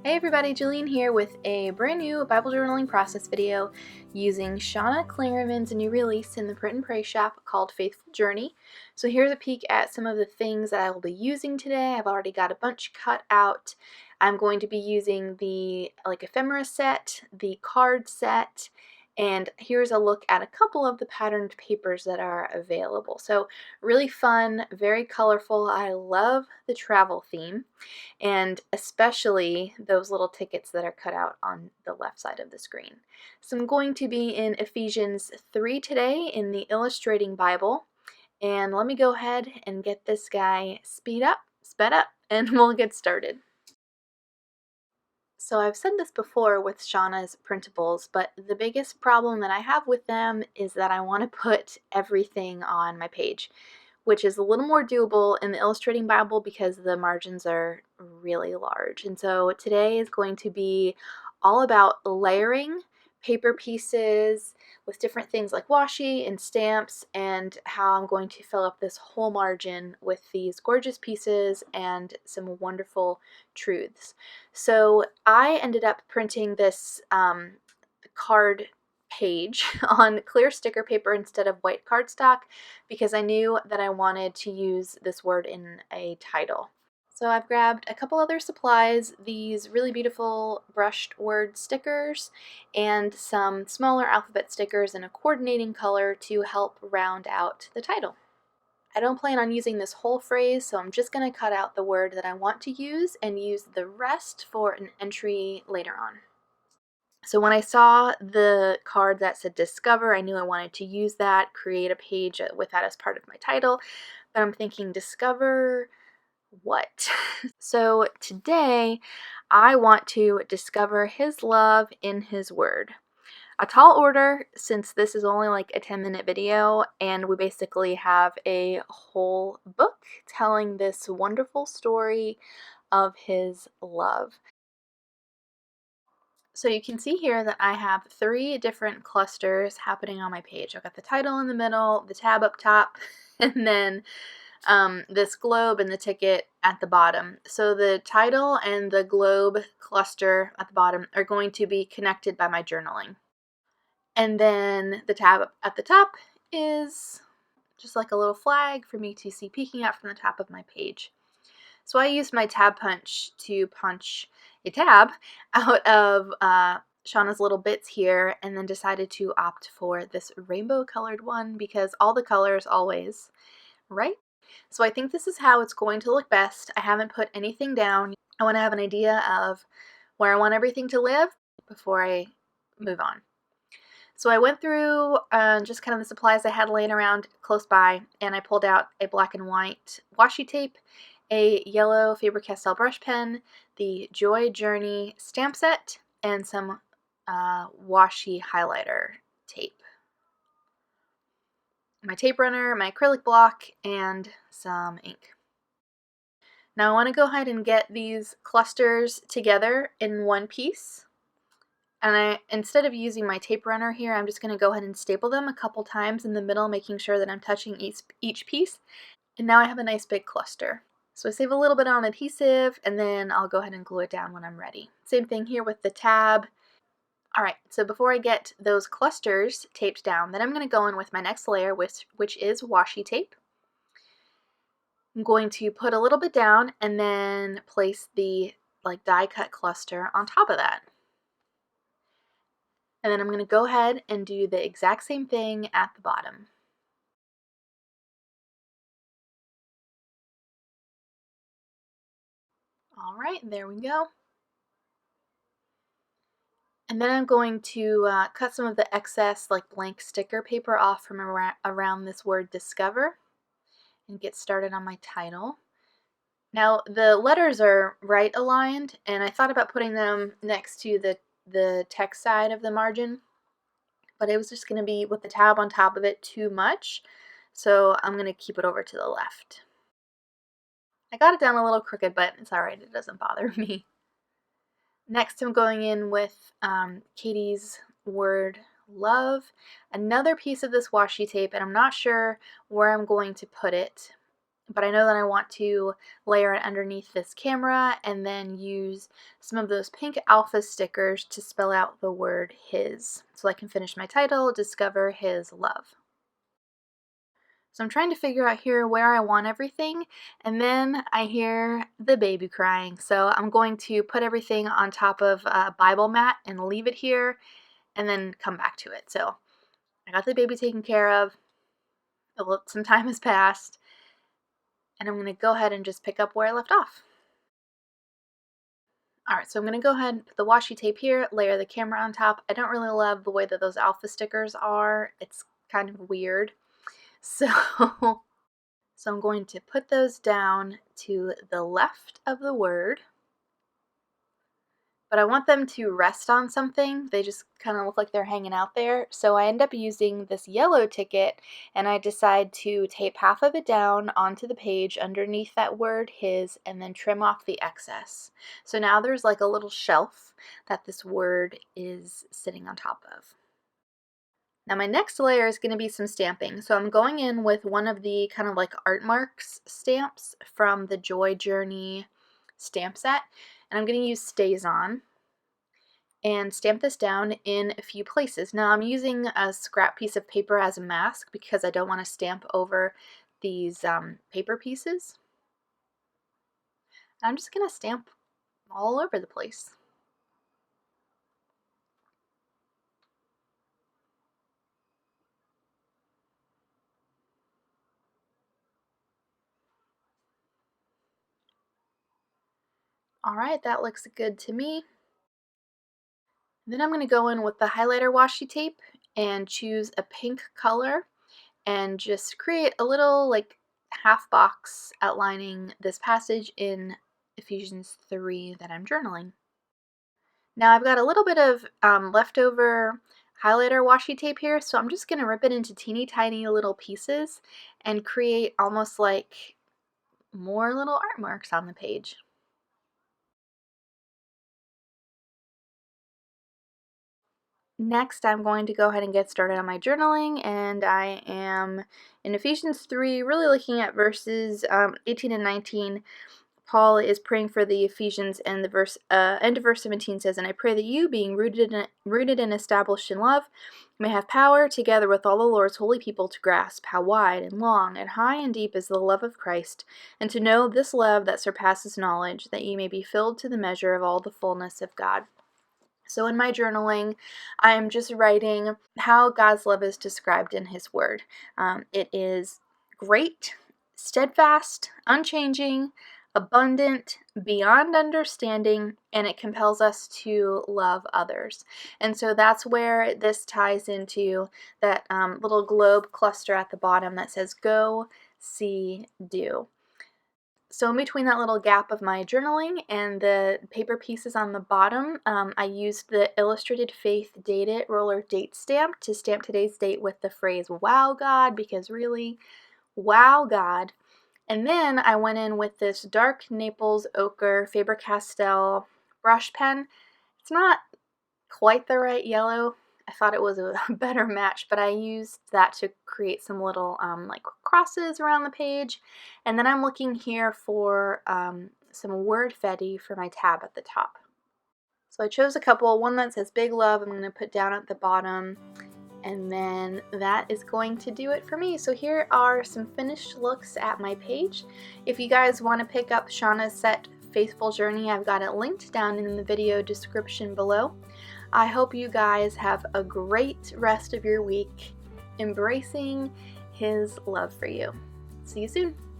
Hey everybody, Jillian here with a brand new Bible journaling process video using Shauna Clarimon's new release in the Print and Pray shop called Faithful Journey. So here's a peek at some of the things that I will be using today. I've already got a bunch cut out. I'm going to be using the ephemera set, the card set, and here's a look at a couple of the patterned papers that are available. So really fun, very colorful. I love the travel theme, and especially those little tickets that are cut out on the left side of the screen. So I'm going to be in Ephesians 3 today in the Illustrating Bible, and let me go ahead and get this guy sped up, and we'll get started. So I've said this before with Shauna's printables, but the biggest problem that I have with them is that I want to put everything on my page, which is a little more doable in the Illustrating Bible because the margins are really large. And so today is going to be all about layering paper pieces with different things like washi and stamps, and how I'm going to fill up this whole margin with these gorgeous pieces and some wonderful truths. So I ended up printing this card page on clear sticker paper instead of white cardstock because I knew that I wanted to use this word in a title. So I've grabbed a couple other supplies, these really beautiful brushed word stickers and some smaller alphabet stickers in a coordinating color to help round out the title. I don't plan on using this whole phrase, so I'm just going to cut out the word that I want to use and use the rest for an entry later on. So when I saw the card that said Discover, I knew I wanted to use that, create a page with that as part of my title, but I'm thinking discover what? So today I want to discover His love in His Word. A tall order since this is only like a 10-minute video, and we basically have a whole book telling this wonderful story of His love. So you can see here that I have 3 different clusters happening on my page. I've got the title in the middle, the tab up top, and then this globe and the ticket at the bottom. So the title and the globe cluster at the bottom are going to be connected by my journaling. And then the tab at the top is just like a little flag for me to see peeking out from the top of my page. So I used my tab punch to punch a tab out of Shauna's little bits here, and then decided to opt for this rainbow colored one because all the colors always, right? So I think this is how it's going to look best. I haven't put anything down. I want to have an idea of where I want everything to live before I move on. So I went through just kind of the supplies I had laying around close by, and I pulled out a black and white washi tape, a yellow Faber Castell brush pen, the Joy Journey stamp set, and some washi highlighter tape. My tape runner, my acrylic block, and some ink. Now I want to go ahead and get these clusters together in one piece. And instead of using my tape runner here, I'm just going to go ahead and staple them a couple times in the middle, making sure that I'm touching each piece. And now I have a nice big cluster. So I save a little bit on adhesive, and then I'll go ahead and glue it down when I'm ready. Same thing here with the tab. Alright, so before I get those clusters taped down, then I'm going to go in with my next layer, which is washi tape. I'm going to put a little bit down and then place the die cut cluster on top of that. And then I'm going to go ahead and do the exact same thing at the bottom. All right, there we go. And then I'm going to cut some of the excess blank sticker paper off from around this word discover and get started on my title. Now the letters are right aligned, and I thought about putting them next to the text side of the margin, but it was just going to be with the tab on top of it too much, so I'm going to keep it over to the left. I got it down a little crooked, but it's alright, it doesn't bother me. Next I'm going in with Katie's word love, another piece of this washi tape, and I'm not sure where I'm going to put it, but I know that I want to layer it underneath this camera and then use some of those pink alpha stickers to spell out the word his, so I can finish my title, Discover His Love. So I'm trying to figure out here where I want everything, and then I hear the baby crying. So I'm going to put everything on top of a Bible mat and leave it here and then come back to it. So I got the baby taken care of. Some time has passed, and I'm going to go ahead and just pick up where I left off. Alright, so I'm going to go ahead and put the washi tape here, layer the camera on top. I don't really love the way that those alpha stickers are. It's kind of weird. So I'm going to put those down to the left of the word, but I want them to rest on something. They just kind of look like they're hanging out there. So I end up using this yellow ticket, and I decide to tape half of it down onto the page underneath that word his and then trim off the excess. So now there's like a little shelf that this word is sitting on top of. Now my next layer is going to be some stamping. So I'm going in with one of the kind of like art marks stamps from the Joy Journey stamp set. And I'm going to use Staz On and stamp this down in a few places. Now I'm using a scrap piece of paper as a mask because I don't want to stamp over these paper pieces. I'm just going to stamp all over the place. Alright, that looks good to me. Then I'm going to go in with the highlighter washi tape and choose a pink color and just create a little like half box outlining this passage in Ephesians 3 that I'm journaling. Now I've got a little bit of leftover highlighter washi tape here, so I'm just going to rip it into teeny tiny little pieces and create almost like more little art marks on the page. Next, I'm going to go ahead and get started on my journaling, and I am in Ephesians 3, really looking at verses 18 and 19. Paul is praying for the Ephesians, and the end of verse 17 says, "And I pray that you, being rooted and established in love, may have power, together with all the Lord's holy people, to grasp how wide and long and high and deep is the love of Christ, and to know this love that surpasses knowledge, that ye may be filled to the measure of all the fullness of God." So in my journaling, I am just writing how God's love is described in His Word. It is great, steadfast, unchanging, abundant, beyond understanding, and it compels us to love others. And so that's where this ties into that little globe cluster at the bottom that says go, see, do. So in between that little gap of my journaling and the paper pieces on the bottom, I used the Illustrated Faith Date It roller date stamp to stamp today's date with the phrase, "Wow, God," because really, wow, God. And then I went in with this Dark Naples Ochre Faber Castell brush pen. It's not quite the right yellow. I thought it was a better match, but I used that to create some little like crosses around the page. And then I'm looking here for some word fetty for my tab at the top. So I chose a couple, one that says Big Love I'm going to put down at the bottom, and then that is going to do it for me. So here are some finished looks at my page. If you guys want to pick up Shauna's set Faithful Journey, I've got it linked down in the video description below. I hope you guys have a great rest of your week, embracing His love for you. See you soon.